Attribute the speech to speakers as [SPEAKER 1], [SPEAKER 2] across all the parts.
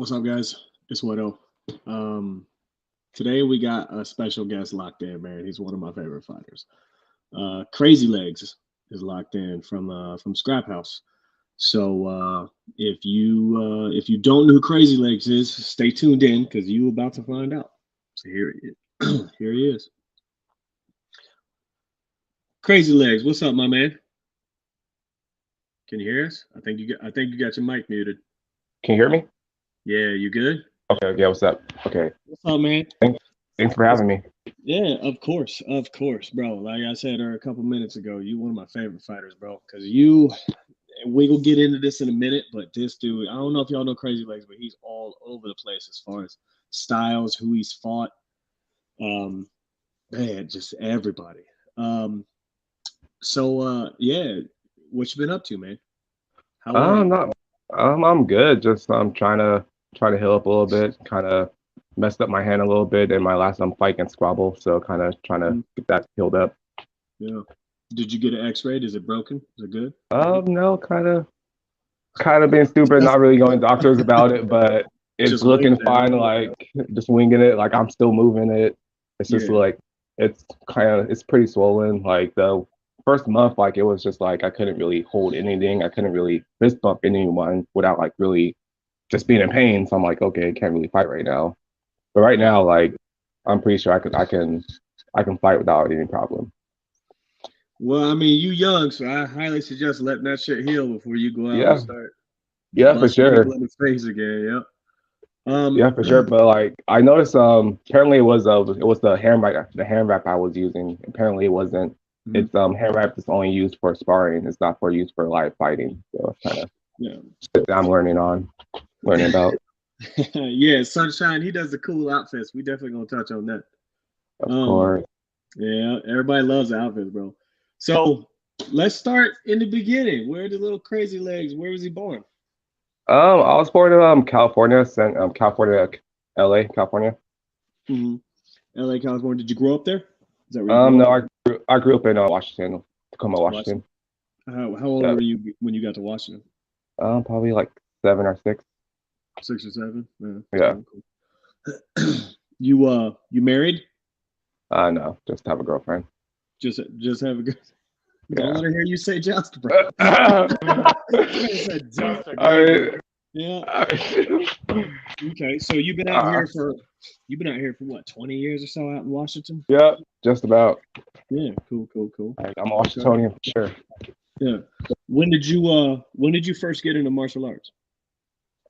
[SPEAKER 1] What's up, guys? It's Wero. Um, Today we got a special guest locked in, man. He's one of my favorite fighters. Crazy Legs is locked in from Scrap House. So if you don't know who Crazy Legs is, stay tuned in because you about to find out. So here he is. Here he is. Crazy Legs, what's up, my man? Can you hear us? I think you got your mic muted.
[SPEAKER 2] Can you hear me?
[SPEAKER 1] Yeah, you good?
[SPEAKER 2] Okay, yeah, what's up? Okay.
[SPEAKER 1] What's up, man?
[SPEAKER 2] Thanks for having me.
[SPEAKER 1] Yeah, of course, bro. Like I said a couple minutes ago, you one of my favorite fighters, bro. Because you, we will get into this in a minute, but this dude, I don't know if y'all know Crazy Legs, but he's all over the place as far as styles, who he's fought, um, man, just everybody. Um, yeah, what you been up to, man? How are you?
[SPEAKER 2] Not I'm good. Just trying to heal up a little bit. Kind of messed up my hand a little bit in my last fight against Squabble, so kind of trying to
[SPEAKER 1] Mhm.
[SPEAKER 2] get that healed up.
[SPEAKER 1] Yeah. Did you get an X-ray? Is it broken? Is it good?
[SPEAKER 2] No, kind of being stupid, not really going to doctors about it, but it's
[SPEAKER 1] Just winging
[SPEAKER 2] looking
[SPEAKER 1] it, huh?
[SPEAKER 2] fine. Like just winging it. Like I'm still moving it. It's just
[SPEAKER 1] Yeah.
[SPEAKER 2] like it's pretty swollen. Like the first month, like it was just like I couldn't really hold anything. I couldn't really fist bump anyone without like really just being in pain. So I'm like, okay, I can't really fight right now. But right now, like I'm pretty sure I can fight without any problem.
[SPEAKER 1] Well, I mean, you young, so I highly suggest letting that shit heal before you go out and
[SPEAKER 2] Yeah,
[SPEAKER 1] start
[SPEAKER 2] yeah, for
[SPEAKER 1] busting people
[SPEAKER 2] sure.
[SPEAKER 1] in the face again. Yep.
[SPEAKER 2] Yeah, for sure. But like I noticed apparently it was the hand wrap I was using. Apparently it wasn't
[SPEAKER 1] Mhm.
[SPEAKER 2] it's hand wrap is only used for sparring. It's not for use for live fighting. So it's kind of
[SPEAKER 1] Yeah.
[SPEAKER 2] shit that I'm learning about.
[SPEAKER 1] Yeah, Sunshine, he does the cool outfits. We definitely gonna touch on that.
[SPEAKER 2] Of
[SPEAKER 1] Um,
[SPEAKER 2] course.
[SPEAKER 1] yeah, everybody loves the outfits, bro. So let's start in the beginning. Where are the little crazy legs? Where was he born?
[SPEAKER 2] I was born in California, California, LA, California.
[SPEAKER 1] Hmm. LA, California. Did you grow up there? Is that where you grew
[SPEAKER 2] No,
[SPEAKER 1] up?
[SPEAKER 2] I grew up in Washington, Tacoma,
[SPEAKER 1] Washington.
[SPEAKER 2] Washington.
[SPEAKER 1] How old
[SPEAKER 2] Yeah.
[SPEAKER 1] were you when you got to Washington?
[SPEAKER 2] Probably like 7 or 6.
[SPEAKER 1] 6 or 7? Yeah,
[SPEAKER 2] Yeah.
[SPEAKER 1] cool, cool. You married?
[SPEAKER 2] No, just have a girlfriend.
[SPEAKER 1] Just have a good. Don't
[SPEAKER 2] Yeah.
[SPEAKER 1] let her hear you say just, bro.
[SPEAKER 2] I,
[SPEAKER 1] I said just a girlfriend. Yeah.
[SPEAKER 2] I,
[SPEAKER 1] Okay. So
[SPEAKER 2] uh,
[SPEAKER 1] you've been out here for what, 20 years or so out in Washington?
[SPEAKER 2] yeah, just about.
[SPEAKER 1] Yeah. Cool. Cool. Cool.
[SPEAKER 2] Like, I'm a
[SPEAKER 1] Okay.
[SPEAKER 2] Washingtonian for sure.
[SPEAKER 1] Yeah. When did you first get into martial arts?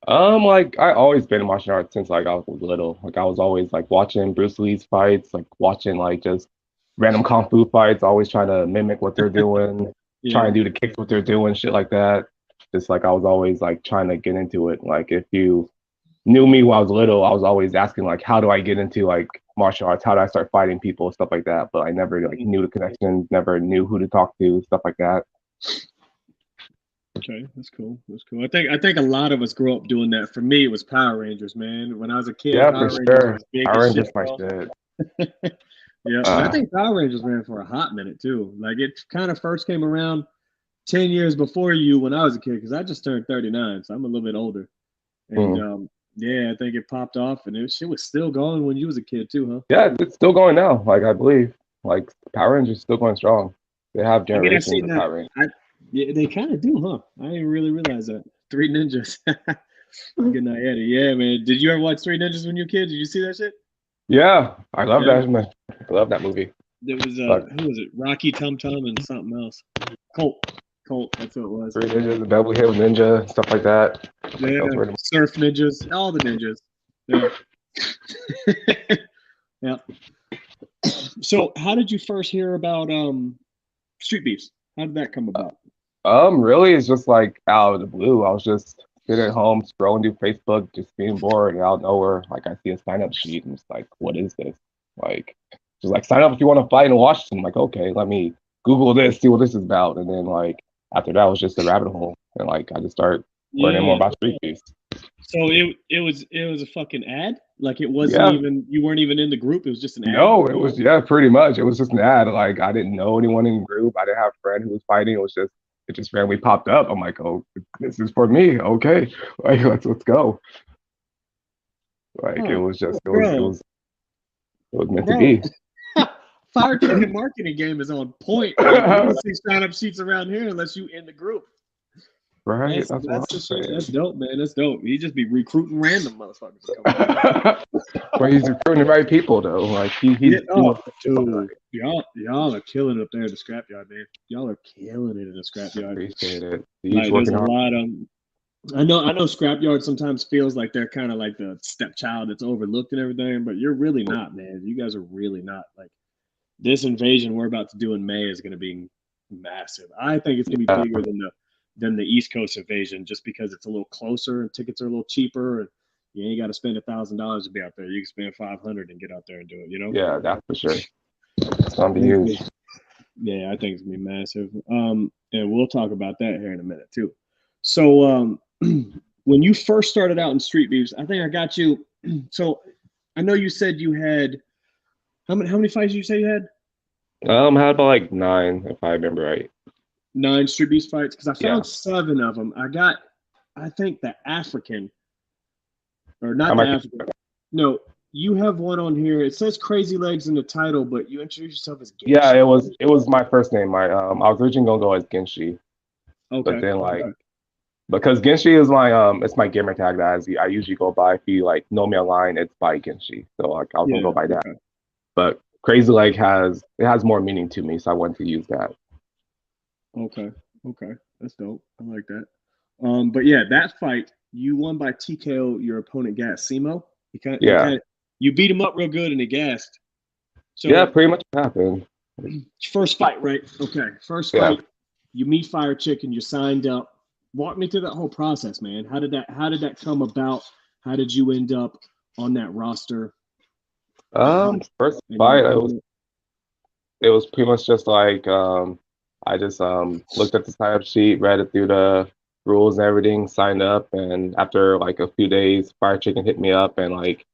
[SPEAKER 2] Like I always been in martial arts since like I was little. Like I was always like watching Bruce Lee's fights, like watching like just random kung fu fights, always trying to mimic what they're doing,
[SPEAKER 1] Yeah.
[SPEAKER 2] trying to do the kicks what they're doing, shit like that. Just like I was always like trying to get into it. Like if you knew me when I was little, I was always asking like how do I get into like martial arts? How do I start fighting people, stuff like that. But I never like
[SPEAKER 1] Mhm.
[SPEAKER 2] knew the connections, never knew who to talk to, stuff like that.
[SPEAKER 1] Okay, that's cool. That's cool. I think a lot of us grew up doing that. For me, it was Power Rangers, man. When I was a kid,
[SPEAKER 2] Yeah, for
[SPEAKER 1] Power Rangers
[SPEAKER 2] sure.
[SPEAKER 1] was big
[SPEAKER 2] Power
[SPEAKER 1] as shit,
[SPEAKER 2] Rangers my
[SPEAKER 1] bro.
[SPEAKER 2] shit.
[SPEAKER 1] Yeah, and I
[SPEAKER 2] Uh,
[SPEAKER 1] think Power Rangers ran for a hot minute too. Like it kind of first came around 10 years before you when I was a kid, because I just turned 39, so I'm a little bit older. And
[SPEAKER 2] mm.
[SPEAKER 1] yeah, I think it popped off, and shit was still going when you was a kid too, huh?
[SPEAKER 2] Yeah, it's still going now. Like I believe, like Power Rangers is still going strong. They have
[SPEAKER 1] I mean, I
[SPEAKER 2] generations
[SPEAKER 1] seen
[SPEAKER 2] of
[SPEAKER 1] that.
[SPEAKER 2] Power Rangers.
[SPEAKER 1] Yeah, they kind of do, huh? I didn't really realize that. Three Ninjas. Good night, Eddie. Yeah, man. Did you ever watch Three Ninjas when you were a kid? Did you see that shit?
[SPEAKER 2] Yeah, I love
[SPEAKER 1] Yeah.
[SPEAKER 2] that. I love that movie.
[SPEAKER 1] There was
[SPEAKER 2] But
[SPEAKER 1] who was it? Rocky Tum Tum and something else. Colt. Colt. That's what it was.
[SPEAKER 2] Three Ninjas, the Beverly Hills Ninja, stuff like that. Like
[SPEAKER 1] Yeah.
[SPEAKER 2] those were the
[SPEAKER 1] Surf Ninjas. All the ninjas. Yeah. Yeah. So, how did you first hear about Street Beefs? How did that come about?
[SPEAKER 2] really it's just like out of the blue. I was just sitting at home scrolling through Facebook, just being bored, and out of nowhere, like I see a sign up sheet and it's like, what is this? Like just like sign up if you want to fight in Washington. I'm like, okay, let me Google this, see what this is about. And then like after that was just a rabbit hole. And like I just started learning more
[SPEAKER 1] Yeah.
[SPEAKER 2] about street beefs.
[SPEAKER 1] So it was a fucking ad. Like it wasn't
[SPEAKER 2] Yeah,
[SPEAKER 1] even you weren't even in the group. It was just an ad.
[SPEAKER 2] no, it was yeah, pretty much. It was just an ad. Like I didn't know anyone in the group. I didn't have a friend who was fighting. It just randomly popped up. I'm like, oh, this is for me. Okay, like let's go. Like it
[SPEAKER 1] Oh,
[SPEAKER 2] was just
[SPEAKER 1] bro,
[SPEAKER 2] it was meant to
[SPEAKER 1] bro.
[SPEAKER 2] be.
[SPEAKER 1] Fire Chicken marketing game is on point, man. We don't see sign up sheets around here unless you in the group.
[SPEAKER 2] Right?
[SPEAKER 1] That's
[SPEAKER 2] That's what
[SPEAKER 1] that's the
[SPEAKER 2] I'm
[SPEAKER 1] shit.
[SPEAKER 2] saying.
[SPEAKER 1] That's dope, man. That's dope. He just be recruiting random motherfuckers to come in there.
[SPEAKER 2] But he's recruiting the right people though. Like
[SPEAKER 1] Yeah.
[SPEAKER 2] he's
[SPEAKER 1] Oh,
[SPEAKER 2] doing something
[SPEAKER 1] dude,
[SPEAKER 2] right.
[SPEAKER 1] y'all are killing it up there in the scrapyard, man. Y'all are killing it in the scrapyard.
[SPEAKER 2] Appreciate it. He's
[SPEAKER 1] Like, there's
[SPEAKER 2] working
[SPEAKER 1] a
[SPEAKER 2] hard.
[SPEAKER 1] lot of. I know. Scrapyard sometimes feels like they're kind of like the stepchild that's overlooked and everything, but you're really not, man. You guys are really not. Like, this invasion we're about to do in May is going to be massive. I think it's going to be
[SPEAKER 2] Yeah,
[SPEAKER 1] bigger than the East Coast invasion, just because it's a little closer and tickets are a little cheaper, and you ain't got to spend $1,000 to be out there. You can spend 500 and get out there and do it. You know.
[SPEAKER 2] yeah, that's for sure. It's gonna be
[SPEAKER 1] I think
[SPEAKER 2] huge.
[SPEAKER 1] yeah, I think it's gonna be massive. And we'll talk about that here in a minute too. So, when you first started out in Sreetbeefs, I think I got you. So, I know you said you had how many fights did you say you had?
[SPEAKER 2] I had about like 9, if I remember right.
[SPEAKER 1] 9 Sreetbeefs fights, because I
[SPEAKER 2] Yeah,
[SPEAKER 1] found 7 of them. I got, I think, the African, or
[SPEAKER 2] I
[SPEAKER 1] not the
[SPEAKER 2] might be.
[SPEAKER 1] African. No, you have one on here. It says Crazy Legs in the title, but you introduce yourself as
[SPEAKER 2] Yeah,
[SPEAKER 1] Genshi.
[SPEAKER 2] it was my first name. My I was originally gonna go as Genshi, but
[SPEAKER 1] Okay,
[SPEAKER 2] then like
[SPEAKER 1] okay,
[SPEAKER 2] because Genshi is my it's my gamer tag that I usually go by. If you like know me online, it's by Genshi. So like I was gonna
[SPEAKER 1] yeah,
[SPEAKER 2] go by that.
[SPEAKER 1] okay.
[SPEAKER 2] But Crazy Leg has more meaning to me, so I wanted to use that.
[SPEAKER 1] Okay. Okay. That's dope. I like that. But yeah, that fight you won by TKO. Your opponent gassed Simo.
[SPEAKER 2] Yeah,
[SPEAKER 1] You beat him up real good and he gassed.
[SPEAKER 2] yeah,
[SPEAKER 1] So
[SPEAKER 2] pretty much happened.
[SPEAKER 1] first fight, right? Okay. First
[SPEAKER 2] Yeah.
[SPEAKER 1] fight. You meet Fire Chicken. You signed up. Walk me through that whole process, man. How did that come about? How did you end up on that roster? How
[SPEAKER 2] First
[SPEAKER 1] and your
[SPEAKER 2] fight,
[SPEAKER 1] opponent?
[SPEAKER 2] it was pretty much just like I just looked at the sign up sheet, read it through the rules and everything, signed up, and after like a few days, Fire Chicken hit me up and like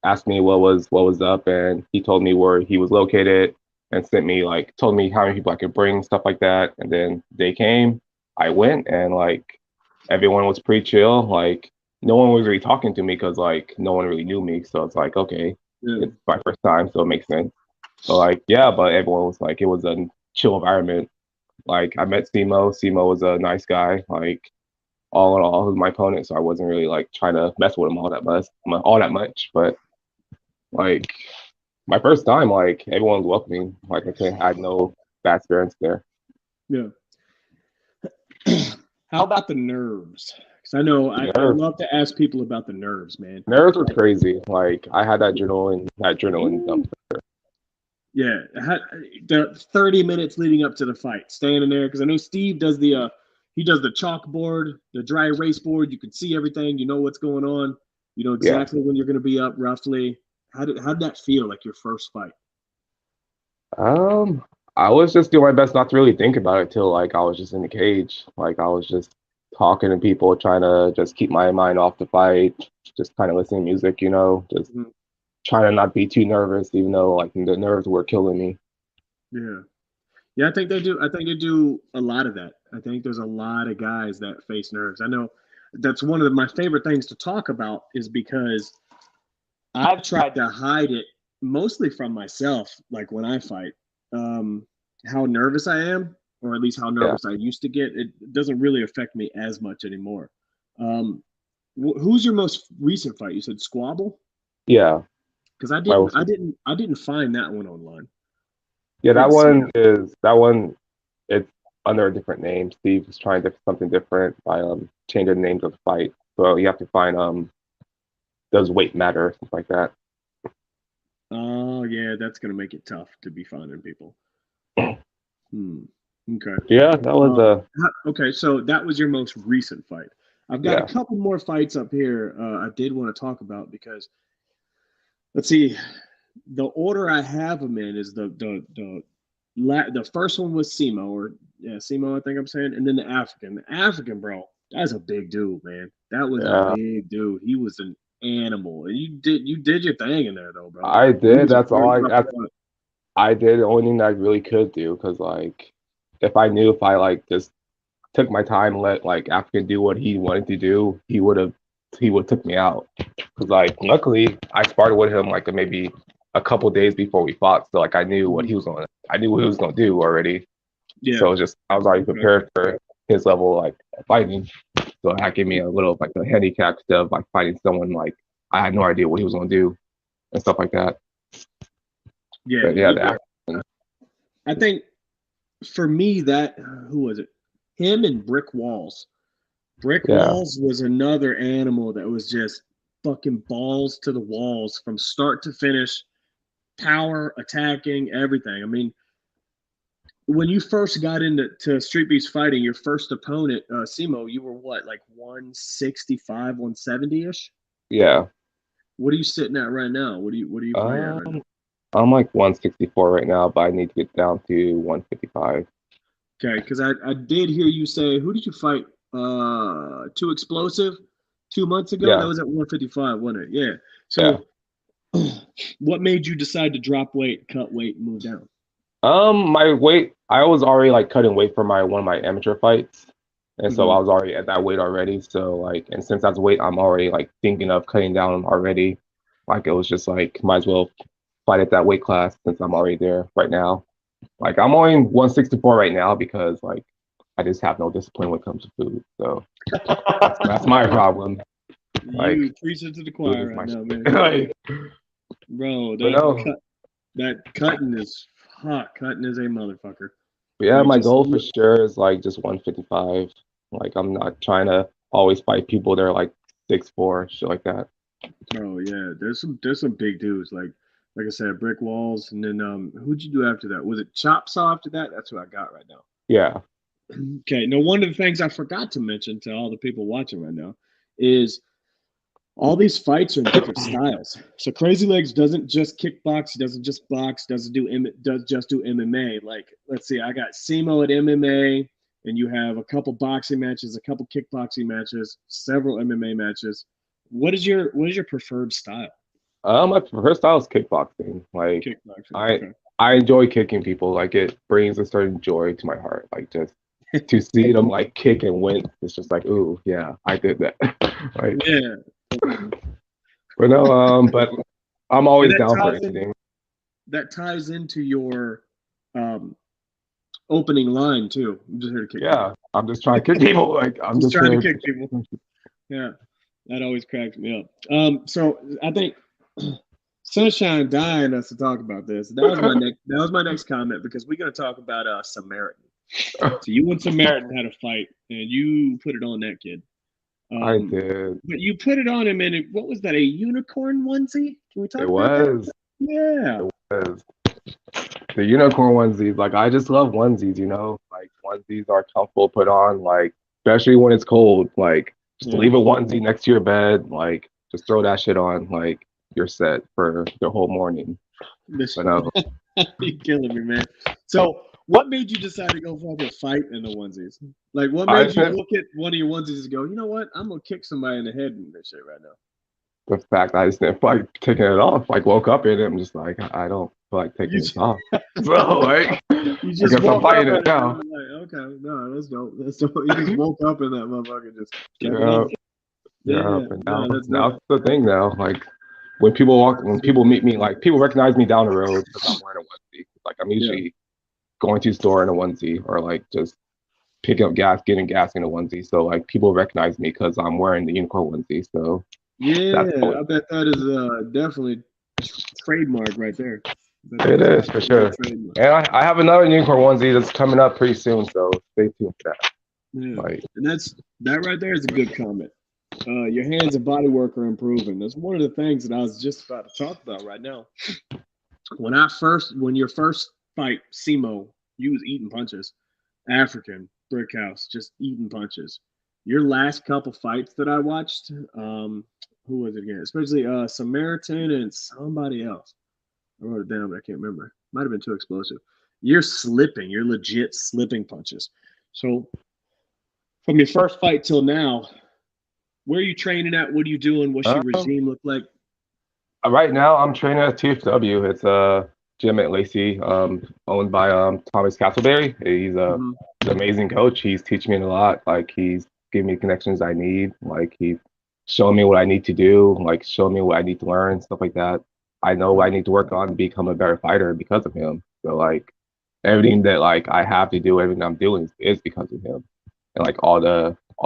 [SPEAKER 2] asked me what was up, and he told me where he was located and sent me like told me how many people I could bring, stuff like that. And then they came, I went, and like everyone was pretty chill. Like no one was really talking to me because like no one really knew me, so it's like okay,
[SPEAKER 1] Yeah.
[SPEAKER 2] it's my first time, so it makes sense. But like yeah, but everyone was like it was a chill environment. Like I met Simo. Simo was a nice guy. Like all in all, he was my opponent, so I wasn't really like trying to mess with him all that much. But like my first time, like everyone was welcoming. Like I said, I had no bad experience there.
[SPEAKER 1] Yeah. How about the nerves? Because I know I
[SPEAKER 2] Nerves,
[SPEAKER 1] love to ask people about the nerves, man.
[SPEAKER 2] nerves were
[SPEAKER 1] Like,
[SPEAKER 2] crazy. Like I had that adrenaline dump.
[SPEAKER 1] ooh, yeah, the 30 minutes leading up to the fight, standing there, because I know Steve does he does the chalkboard, the dry erase board. You can see everything. You know what's going on. You know
[SPEAKER 2] Yeah.
[SPEAKER 1] exactly when you're going to be up, roughly. How did that feel, like your first fight?
[SPEAKER 2] Um, I was just doing my best not to really think about it till like I was just in the cage. Like I was just talking to people, trying to just keep my mind off the fight, just kind of listening to music, just
[SPEAKER 1] Mhm.
[SPEAKER 2] trying to not be too nervous, even though like the nerves were killing me.
[SPEAKER 1] Yeah. Yeah, I think they do. I think they do a lot of that. I think there's a lot of guys that face nerves. I know that's one of my favorite things to talk about, is because I've tried to hide it mostly from myself, like when I fight, um, how nervous I am, or at least how
[SPEAKER 2] Yeah,
[SPEAKER 1] nervous I used to get. It doesn't really affect me as much anymore. Um, who's your most recent fight? You said Squabble,
[SPEAKER 2] yeah.
[SPEAKER 1] because
[SPEAKER 2] My was
[SPEAKER 1] I didn't find that one online.
[SPEAKER 2] yeah.
[SPEAKER 1] I didn't see it.
[SPEAKER 2] That one. It's under a different name. Steve was trying to something different by changing the names of the fight. So you have to find does weight matter, stuff like that.
[SPEAKER 1] Oh yeah, that's gonna make it tough to be finding people. Hmm. Okay.
[SPEAKER 2] Yeah, that was
[SPEAKER 1] Okay, so that was your most recent fight. I've got a
[SPEAKER 2] yeah,
[SPEAKER 1] couple more fights up here. I did want to talk about, because let's see, the order I have them in is the first one was Simo, or yeah, Simo, I think I'm saying, and then the African. The African, bro, that's a big dude, man. That was a
[SPEAKER 2] yeah.
[SPEAKER 1] big dude. He was an animal, and you did your thing in there though, bro.
[SPEAKER 2] I
[SPEAKER 1] He
[SPEAKER 2] did.
[SPEAKER 1] was a very tough to fight.
[SPEAKER 2] I did the only thing that I really could do because like if I knew if I like just took my time and let like African do what he wanted to do, he would have he would took me out. Cause like luckily I sparred with him like maybe a couple days before we fought, so like
[SPEAKER 1] Mhm.
[SPEAKER 2] I knew what he was gonna do already.
[SPEAKER 1] Yeah.
[SPEAKER 2] So just I was already
[SPEAKER 1] Okay.
[SPEAKER 2] prepared for his level like fighting. So that gave me a little like a handicap instead of like fighting someone like I had no idea what he was gonna do and stuff like that.
[SPEAKER 1] Yeah.
[SPEAKER 2] But yeah, the action,
[SPEAKER 1] I think for me that who was it? Him and Brick Walls. Brick
[SPEAKER 2] yeah,
[SPEAKER 1] Walls was another animal that was just fucking balls to the walls from start to finish, power, attacking, everything. I mean, when you first got into Street Beefs fighting, your first opponent, Simo, you were what, like 165, 170 ish?
[SPEAKER 2] yeah.
[SPEAKER 1] What are you sitting at right now? What are you fighting at right now?
[SPEAKER 2] Um, I'm like 164 right now, but I need to get down to 155.
[SPEAKER 1] Okay, because I did hear you say, who did you fight? Too Explosive 2 months ago. That
[SPEAKER 2] Yeah,
[SPEAKER 1] was at 155, wasn't it? Yeah.
[SPEAKER 2] yeah.
[SPEAKER 1] So, what made you decide to drop weight, cut weight, and move down?
[SPEAKER 2] My weight, I was already like cutting weight for my one of my amateur fights, and so
[SPEAKER 1] Hmm.
[SPEAKER 2] I was already at that weight already. So like, and since that's weight, I'm already like thinking of cutting down already. Like it was just like might as well fight at that weight class since I'm already there right now. Like I'm only 164 right now because like I just have no discipline when it comes to food. So that's my problem. Like
[SPEAKER 1] You preaching to the
[SPEAKER 2] food
[SPEAKER 1] choir
[SPEAKER 2] is
[SPEAKER 1] right
[SPEAKER 2] my
[SPEAKER 1] now,
[SPEAKER 2] shit.
[SPEAKER 1] man.
[SPEAKER 2] Like,
[SPEAKER 1] Bro,
[SPEAKER 2] but no,
[SPEAKER 1] that cutting is hot. Cutting is a motherfucker.
[SPEAKER 2] yeah,
[SPEAKER 1] Like
[SPEAKER 2] my
[SPEAKER 1] just
[SPEAKER 2] goal for sure is like just 155. Like I'm not trying to always fight people that are like 6'4", shit like that.
[SPEAKER 1] bro, yeah. There's some big dudes like I said, brick walls, and then who'd you do after that? Was it Chop Saw after that? That's what I got right now.
[SPEAKER 2] Yeah.
[SPEAKER 1] Okay, now one of the things I forgot to mention to all the people watching right now is all these fights are in different styles. So Crazy Legs doesn't just kickbox, he doesn't just box, does just do MMA. Like let's see, I got Simo at MMA, and you have a couple boxing matches, a couple kickboxing matches, several MMA matches. What is your preferred style?
[SPEAKER 2] My first style is kickboxing. Like
[SPEAKER 1] Kickboxing.
[SPEAKER 2] I
[SPEAKER 1] Okay.
[SPEAKER 2] I enjoy kicking people. Like it brings a certain joy to my heart. Like just to see them like kick and win, it's just like, ooh, yeah, I did that. Like,
[SPEAKER 1] Yeah,
[SPEAKER 2] but no, but I'm
[SPEAKER 1] and
[SPEAKER 2] always
[SPEAKER 1] that
[SPEAKER 2] down for
[SPEAKER 1] ties in.
[SPEAKER 2] anything.
[SPEAKER 1] That ties into your um, opening line too. I'm just here to kick
[SPEAKER 2] Yeah,
[SPEAKER 1] people.
[SPEAKER 2] I'm just trying to kick people. Like I'm
[SPEAKER 1] Just
[SPEAKER 2] just
[SPEAKER 1] trying to
[SPEAKER 2] here.
[SPEAKER 1] kick people. Yeah, that always cracks me up. So I think Sunshine dying us to talk about this. That was my next. That was my next comment because we're gonna talk about Samaritan. So you and Samaritan had a fight, and you put it on that kid.
[SPEAKER 2] I
[SPEAKER 1] Um,
[SPEAKER 2] did.
[SPEAKER 1] but you put it on him, and what was that? A unicorn onesie? Can we
[SPEAKER 2] It
[SPEAKER 1] talk about that?
[SPEAKER 2] was.
[SPEAKER 1] Yeah.
[SPEAKER 2] It was. The unicorn onesies, like I just love onesies, Like onesies are comfortable to put on, like especially when it's cold. Like just
[SPEAKER 1] Yeah.
[SPEAKER 2] leave a onesie next to your bed, like just throw that shit on, like you're set for the whole morning.
[SPEAKER 1] This,
[SPEAKER 2] But no,
[SPEAKER 1] you're killing me, man. So, what made you decide to go fucking fight in the onesies? Like, what
[SPEAKER 2] I
[SPEAKER 1] made you
[SPEAKER 2] think
[SPEAKER 1] look at one of your onesies and go, you know what? I'm gonna kick somebody in the head in this shit right now.
[SPEAKER 2] the fact I just didn't feel like taking it off. Like woke up in it, I'm just like I don't feel like
[SPEAKER 1] You
[SPEAKER 2] taking this
[SPEAKER 1] just,
[SPEAKER 2] off. So like
[SPEAKER 1] you
[SPEAKER 2] I
[SPEAKER 1] just
[SPEAKER 2] guess I'm
[SPEAKER 1] woke up
[SPEAKER 2] fighting
[SPEAKER 1] in
[SPEAKER 2] it
[SPEAKER 1] it, and
[SPEAKER 2] now.
[SPEAKER 1] you're like, okay, no, that's dope. That's dope. You just woke up in that motherfucker, and just kept it
[SPEAKER 2] Yeah,
[SPEAKER 1] on.
[SPEAKER 2] yeah.
[SPEAKER 1] Yeah,
[SPEAKER 2] But
[SPEAKER 1] no, that's
[SPEAKER 2] now
[SPEAKER 1] dope.
[SPEAKER 2] it's the thing now. Like when people meet me, like people recognize me down the road because I'm wearing a onesie. Like I'm
[SPEAKER 1] Yeah,
[SPEAKER 2] usually going to the store in a onesie or like just picking up gas, getting gas in a onesie. So like people recognize me because I'm wearing the unicorn onesie. So that's
[SPEAKER 1] yeah.
[SPEAKER 2] always
[SPEAKER 1] I bet that is definitely trademark right there. I bet
[SPEAKER 2] it
[SPEAKER 1] that's
[SPEAKER 2] is for
[SPEAKER 1] definitely a
[SPEAKER 2] sure.
[SPEAKER 1] trademark.
[SPEAKER 2] And I have another unicorn onesie that's coming up pretty soon. So stay tuned for that.
[SPEAKER 1] Yeah,
[SPEAKER 2] Like
[SPEAKER 1] and that right there is a good comment. Your hands and body work are improving. That's one of the things that I was just about to talk about right now. When your first fight, Simo, you was eating punches. African brick house, just eating punches. Your last couple fights that I watched, who was it again? Especially Samaritan and somebody else. I wrote it down, but I can't remember. Might have been too explosive. You're slipping. You're legit slipping punches. So from your first fight till now, where are you training at? What are you doing? What's your
[SPEAKER 2] um,
[SPEAKER 1] regime look like?
[SPEAKER 2] right now I'm training at TFW. It's a gym at Lacey, owned by Thomas Castleberry.
[SPEAKER 1] Mm-hmm.
[SPEAKER 2] He's an amazing coach. He's teaching me a lot. Like he's giving me connections I need. Like he's showing me what I need to do, like showing me what I need to learn, stuff like that. I know what I need to work on to become a better fighter because of him. So like everything that like I have to do, everything I'm doing is because of him and like all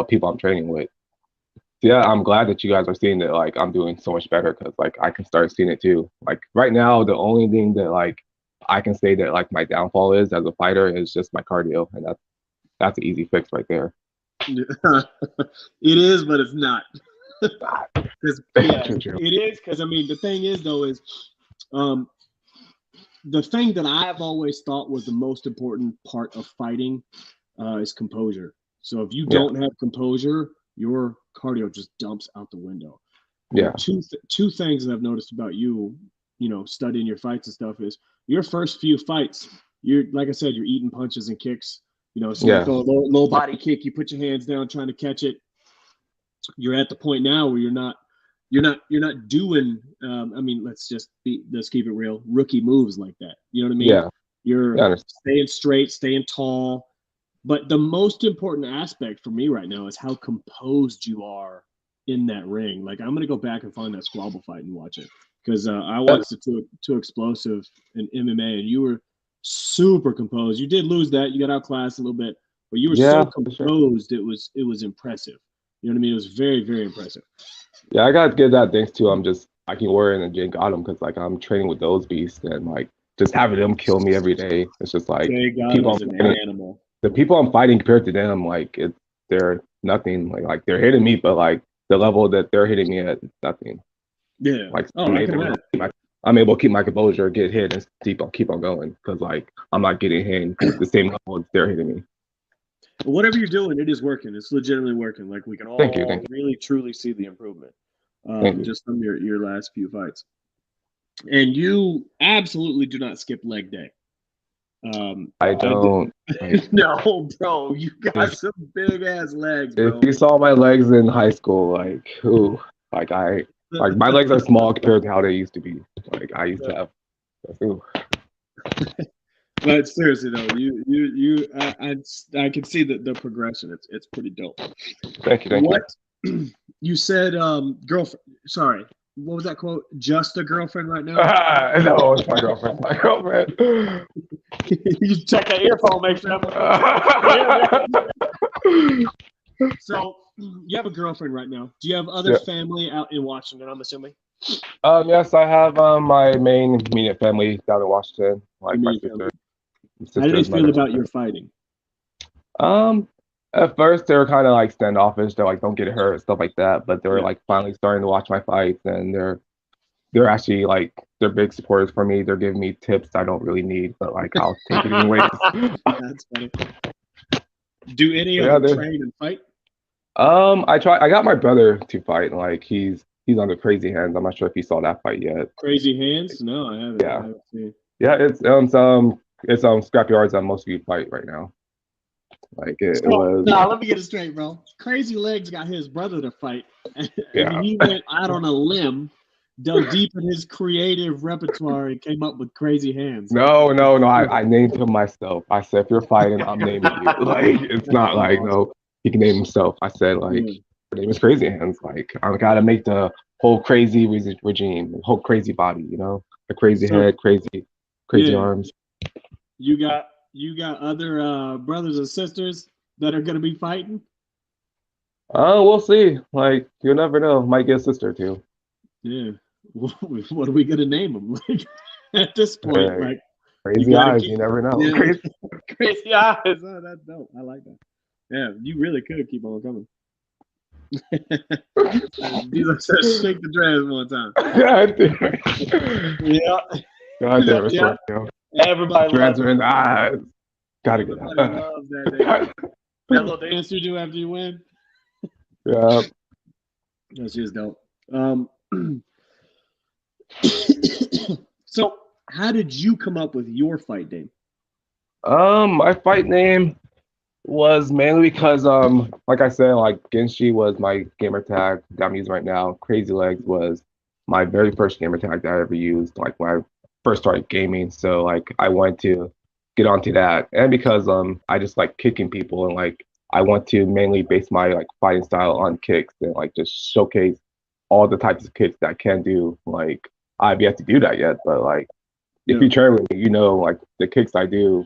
[SPEAKER 2] people I'm training with. So, yeah, I'm glad that you guys are seeing that like I'm doing so much better because like I can start seeing it too. Like right now, the only thing that like I can say that like my downfall is as a fighter is just my cardio, and that's an easy fix right there.
[SPEAKER 1] It is, but it's not. Because yeah,
[SPEAKER 2] True, true.
[SPEAKER 1] it is. Because I mean, the thing is though is, um, the thing that I've always thought was the most important part of fighting is composure. So if you
[SPEAKER 2] Yeah,
[SPEAKER 1] don't have composure, your cardio just dumps out the window. And
[SPEAKER 2] yeah,
[SPEAKER 1] two things that I've noticed about you, studying your fights and stuff is your first few fights. You're like I said, you're eating punches and kicks. Someone
[SPEAKER 2] yeah,
[SPEAKER 1] throw a low body kick, you put your hands down trying to catch it. You're at the point now where you're not doing let's keep it real, rookie moves like that. You know what I mean?
[SPEAKER 2] yeah,
[SPEAKER 1] You're
[SPEAKER 2] yeah. I understand.
[SPEAKER 1] staying straight, staying tall. But the most important aspect for me right now is how composed you are in that ring. Like I'm gonna go back and find that squabble fight and watch it because I watched the two explosive in MMA and you were super composed. You did lose that, you got outclassed a little bit, but you were so
[SPEAKER 2] Yeah, for sure.
[SPEAKER 1] composed. It was impressive. You know what I mean? It was very very impressive.
[SPEAKER 2] Yeah, I gotta give that thanks to I can Warrior and Jay Gotham because like I'm training with those beasts and like just having them kill me every day. It's just like
[SPEAKER 1] Jay Gotham
[SPEAKER 2] people
[SPEAKER 1] is
[SPEAKER 2] I'm
[SPEAKER 1] an
[SPEAKER 2] fighting,
[SPEAKER 1] animal.
[SPEAKER 2] the people I'm fighting compared to them, like they're nothing. Like they're hitting me, but like the level that they're hitting me at is nothing.
[SPEAKER 1] Yeah.
[SPEAKER 2] Like
[SPEAKER 1] Oh, I can imagine.
[SPEAKER 2] I'm able to keep my composure, get hit, and keep on going because like I'm not getting hit the same level as they're hitting me.
[SPEAKER 1] Whatever you're doing, it is working. It's legitimately working. Like we can
[SPEAKER 2] Thank
[SPEAKER 1] all really truly see the improvement,
[SPEAKER 2] you.
[SPEAKER 1] just from your last few fights. And you absolutely do not skip leg day.
[SPEAKER 2] I
[SPEAKER 1] I
[SPEAKER 2] don't like
[SPEAKER 1] no, bro, you got
[SPEAKER 2] if
[SPEAKER 1] some big ass legs,
[SPEAKER 2] if
[SPEAKER 1] bro.
[SPEAKER 2] you saw my legs in high school, like ooh, like I like my legs are small compared to how they used to be. Like I used to have ooh,
[SPEAKER 1] But seriously though, I can see the progression. It's pretty dope.
[SPEAKER 2] thank you.
[SPEAKER 1] What you said, girlfriend? Sorry, what was that quote? Just a girlfriend right now?
[SPEAKER 2] No, it's my girlfriend. My girlfriend.
[SPEAKER 1] You check that earphone, make sure. So you have a girlfriend right now. Do you have other
[SPEAKER 2] Yeah.
[SPEAKER 1] family out in Washington? I'm assuming
[SPEAKER 2] Yes, I have my main immediate family down in Washington,
[SPEAKER 1] your
[SPEAKER 2] like my
[SPEAKER 1] immediate family. How do they
[SPEAKER 2] sister's
[SPEAKER 1] feel
[SPEAKER 2] mother.
[SPEAKER 1] about your fighting?
[SPEAKER 2] Um, at first they were kind of like standoffish. They're like, "Don't get hurt," stuff like that. But they were
[SPEAKER 1] Yeah,
[SPEAKER 2] like finally starting to watch my fights, and they're actually like they're big supporters for me. They're giving me tips I don't really need, but like I'll take it anyways.
[SPEAKER 1] that's funny. Do any of
[SPEAKER 2] Yeah,
[SPEAKER 1] them
[SPEAKER 2] they
[SPEAKER 1] train and fight?
[SPEAKER 2] I got my brother to fight, and like he's under crazy hands. I'm not sure if you saw that fight yet.
[SPEAKER 1] Crazy hands? No, I haven't. I
[SPEAKER 2] Yeah,
[SPEAKER 1] haven't seen.
[SPEAKER 2] yeah, it's scrapyards that most of you fight right now. Like it
[SPEAKER 1] So,
[SPEAKER 2] was
[SPEAKER 1] no, let me get it straight, bro. Crazy Legs got his brother to fight, and
[SPEAKER 2] yeah.
[SPEAKER 1] he went out on a limb, dug deep in his creative repertoire, and came up with Crazy Hands.
[SPEAKER 2] No. I named him myself. I said, if you're fighting, I'm naming you. Like, it's
[SPEAKER 1] That's
[SPEAKER 2] not
[SPEAKER 1] so
[SPEAKER 2] like,
[SPEAKER 1] awesome.
[SPEAKER 2] no, he can name himself. I said, like,
[SPEAKER 1] Yeah.
[SPEAKER 2] her name is Crazy Hands. Like, I gotta make the whole crazy regime, the whole crazy body, the crazy
[SPEAKER 1] So,
[SPEAKER 2] head, crazy
[SPEAKER 1] yeah,
[SPEAKER 2] arms.
[SPEAKER 1] you got other brothers and sisters that are gonna be fighting.
[SPEAKER 2] Oh, we'll see. Like, you'll never know. Might get a sister too.
[SPEAKER 1] Yeah. What are we gonna name them? Like at this point,
[SPEAKER 2] Hey,
[SPEAKER 1] like you
[SPEAKER 2] crazy
[SPEAKER 1] gotta
[SPEAKER 2] eyes,
[SPEAKER 1] keep.
[SPEAKER 2] you never know.
[SPEAKER 1] Yeah. Crazy eyes. Oh, that's dope. I like that. Yeah, you really could keep on coming. Jesus says, shake the dress one time.
[SPEAKER 2] God damn it.
[SPEAKER 1] Yeah,
[SPEAKER 2] God damn it,
[SPEAKER 1] yeah.
[SPEAKER 2] Scorpio.
[SPEAKER 1] Everybody
[SPEAKER 2] Dreads
[SPEAKER 1] loves
[SPEAKER 2] are
[SPEAKER 1] it.
[SPEAKER 2] in the eyes. Gotta get
[SPEAKER 1] Everybody
[SPEAKER 2] out.
[SPEAKER 1] loves that nigga. That little dance you do after you win.
[SPEAKER 2] Yeah.
[SPEAKER 1] That's just dope. So, how did you come up with your fight name?
[SPEAKER 2] My fight name was mainly because like I said, like Genshi was my gamer tag that I'm using right now. Crazy Legs was my very first gamer tag that I ever used, like when I first started gaming. So like I wanted to get onto that. And because I just like kicking people and like I want to mainly base my like fighting style on kicks and like just showcase all the types of kicks that I can do. Like I've yet to do that yet, but like if
[SPEAKER 1] Yeah.
[SPEAKER 2] you train with me, you know like the kicks I do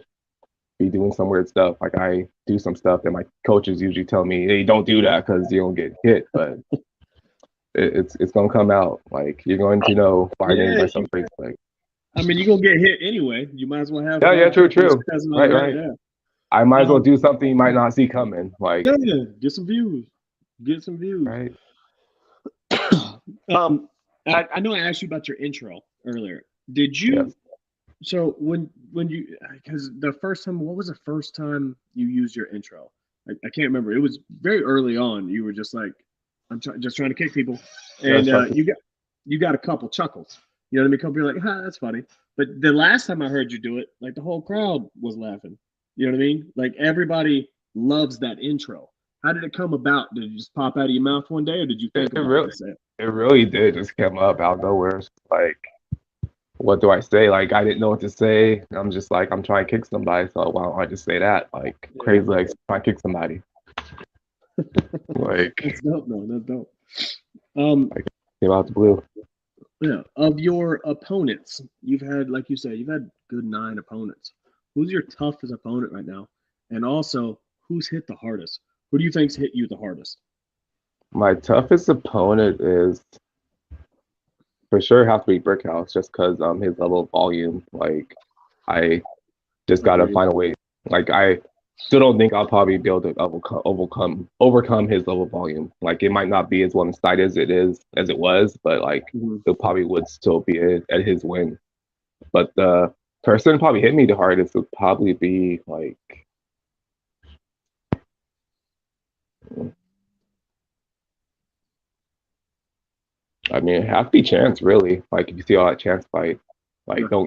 [SPEAKER 2] be doing some weird stuff. Like I do some stuff that my coaches usually tell me, "Hey, don't do that because you don't get hit." But it's gonna come out. Like you're going to know by name
[SPEAKER 1] Yeah.
[SPEAKER 2] myself pretty quick.
[SPEAKER 1] I mean, you're gonna get hit anyway. You might as well have
[SPEAKER 2] Yeah, yeah,
[SPEAKER 1] fun.
[SPEAKER 2] true,
[SPEAKER 1] Just
[SPEAKER 2] true.
[SPEAKER 1] because and all
[SPEAKER 2] Right,
[SPEAKER 1] that.
[SPEAKER 2] right.
[SPEAKER 1] Yeah.
[SPEAKER 2] I might as well
[SPEAKER 1] Um.
[SPEAKER 2] do something you might not see coming. Like,
[SPEAKER 1] Yeah. Get some views. Get some views.
[SPEAKER 2] right?
[SPEAKER 1] um. I know I asked you about your intro earlier. Did you?
[SPEAKER 2] Yes.
[SPEAKER 1] So when you because the first time, what was the first time you used your intro? I can't remember. It was very early on. You were just like, just trying to kick people, and
[SPEAKER 2] Yes, trust me.
[SPEAKER 1] you got a couple chuckles. You know what I mean? A couple people are like, "Ha, that's funny." But the last time I heard you do it, like the whole crowd was laughing. You know what I mean? Like everybody loves that intro. How did it come about? Did it just pop out of your mouth one day, or did you
[SPEAKER 2] It,
[SPEAKER 1] think
[SPEAKER 2] it
[SPEAKER 1] about what
[SPEAKER 2] really,
[SPEAKER 1] to say?
[SPEAKER 2] it really did just come up out of nowhere. It's like, what do I say? Like, I didn't know what to say. I'm just like, I'm trying to kick somebody, so why don't I just say that? Like,
[SPEAKER 1] Yeah,
[SPEAKER 2] crazy legs, trying to kick somebody.
[SPEAKER 1] that's
[SPEAKER 2] Like,
[SPEAKER 1] dope, man. That's dope. Um,
[SPEAKER 2] like came out the blue.
[SPEAKER 1] Yeah, of your opponents, you've had, like you said, you've had good 9 opponents. Who's your toughest opponent right now? And also, who's hit the hardest? Who do you think's hit you the hardest?
[SPEAKER 2] My toughest opponent is for sure have to be Brickhouse, just because his level of volume. Like, I just gotta
[SPEAKER 1] Agreed.
[SPEAKER 2] find a way. Like I still don't think I'll probably be able to overcome his level of volume. Like it might not be as one sided as it was, but like
[SPEAKER 1] Hmm.
[SPEAKER 2] it probably would still be at his win. But the person probably hit me the hardest would probably be like I mean it have to be Chance really. Like if you see all that Chance fight, like
[SPEAKER 1] Yeah.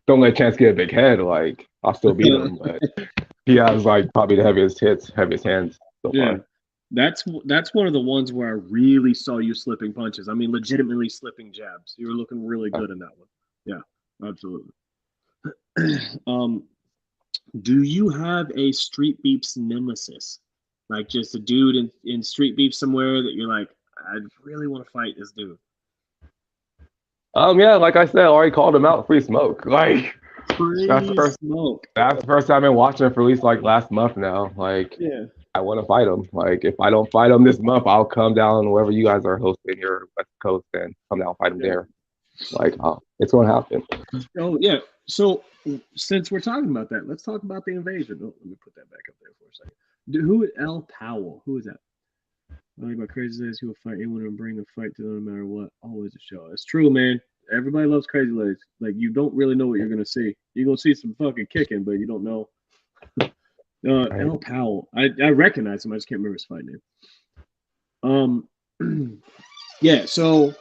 [SPEAKER 2] don't let Chance get a big head. Like I'll still beat him, but he has like probably the heaviest hits, heaviest hands so
[SPEAKER 1] Yeah.
[SPEAKER 2] far.
[SPEAKER 1] That's one of the ones where I really saw you slipping punches. I mean, legitimately slipping jabs. You were looking really good in that one. Yeah, absolutely. um, do you have a Street Beeps nemesis? Like just a dude in Street Beef somewhere that you're like, I really want to fight this dude.
[SPEAKER 2] Yeah, like I said, I already called him out, free smoke. Like that's the
[SPEAKER 1] Free
[SPEAKER 2] first
[SPEAKER 1] smoke.
[SPEAKER 2] that's the first time I've been watching him for at least like last month now. Like
[SPEAKER 1] Yeah.
[SPEAKER 2] I want to fight him. Like if I don't fight him this month, I'll come down wherever you guys are hosting your West Coast and come down and fight him
[SPEAKER 1] Yeah.
[SPEAKER 2] there. Like it's gonna happen.
[SPEAKER 1] Oh yeah. So since we're talking about that, let's talk about the invasion. Oh, let me put that back up there for a second. Who L Powell? Who is that? Like my crazy legs, he will fight anyone and bring the fight to them no matter what. Always a show. It's true, man. Everybody loves crazy legs. Like you don't really know what you're gonna see. You're gonna see some fucking kicking, but you don't know.
[SPEAKER 2] Right.
[SPEAKER 1] L Powell. I recognize him. I just can't remember his fight name. Um, yeah. So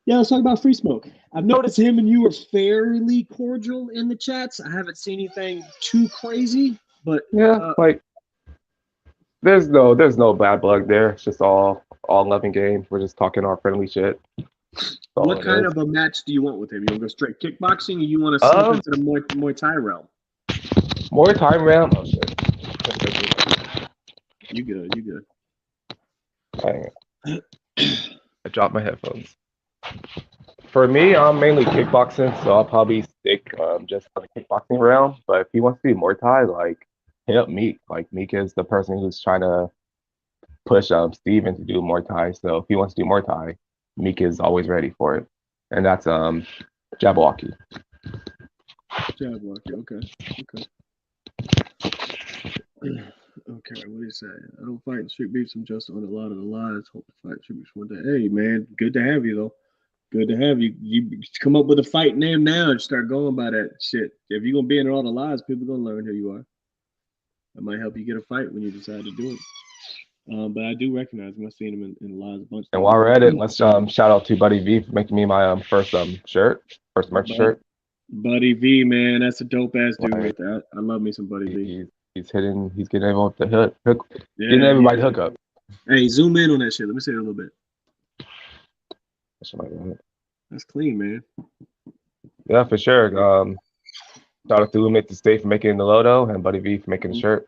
[SPEAKER 1] yeah, let's talk about Free Smoke. I've noticed him and you are fairly cordial in the chats. I haven't seen anything too crazy, but
[SPEAKER 2] Yeah, like there's no bad blood there. It's just all loving game. We're just talking our friendly shit. That's all
[SPEAKER 1] what
[SPEAKER 2] it
[SPEAKER 1] kind
[SPEAKER 2] is.
[SPEAKER 1] of a match do you want with him? You want to go straight kickboxing, or you want to slip
[SPEAKER 2] Um,
[SPEAKER 1] into the Muay Thai realm?
[SPEAKER 2] more time round. Oh shit.
[SPEAKER 1] You good? You
[SPEAKER 2] Dang it.
[SPEAKER 1] good?
[SPEAKER 2] I dropped my headphones. For me, I'm mainly kickboxing, so I'll probably stick just for the kickboxing round. But if he wants to do Muay Thai, like hit up Meek. Like Meek is the person who's trying to push Steven to do Muay Thai. So if he wants to do Muay Thai, Meek is always ready for it. And that's Jabberwocky.
[SPEAKER 1] Jab okay, okay, okay. What do you say? I don't fight in Street Beefs. I'm just on a lot of the lies. Hope to fight Street Beefs one day. Hey, man, good to have you though. Good to have you. You come up with a fight name now and start going by that shit. If you're gonna be in all the lies, people are gonna learn who you are. That might help you get a fight when you decide to do it. But I do recognize him. I've seen him in lies a bunch of
[SPEAKER 2] And
[SPEAKER 1] times.
[SPEAKER 2] while we're at it, let's shout out to Buddy V for making me my first shirt, first merch
[SPEAKER 1] But
[SPEAKER 2] shirt.
[SPEAKER 1] Buddy V, man, that's a dope ass dude
[SPEAKER 2] Like
[SPEAKER 1] right there. I love me some Buddy V.
[SPEAKER 2] he's getting everyone with the getting
[SPEAKER 1] Yeah,
[SPEAKER 2] everybody hook up.
[SPEAKER 1] hey, zoom in on that shit. Let me see it a little bit.
[SPEAKER 2] Something like that.
[SPEAKER 1] That's clean, man.
[SPEAKER 2] Yeah, for sure. Shout out to Umit to Stay for making the logo and Buddy V for making the shirt.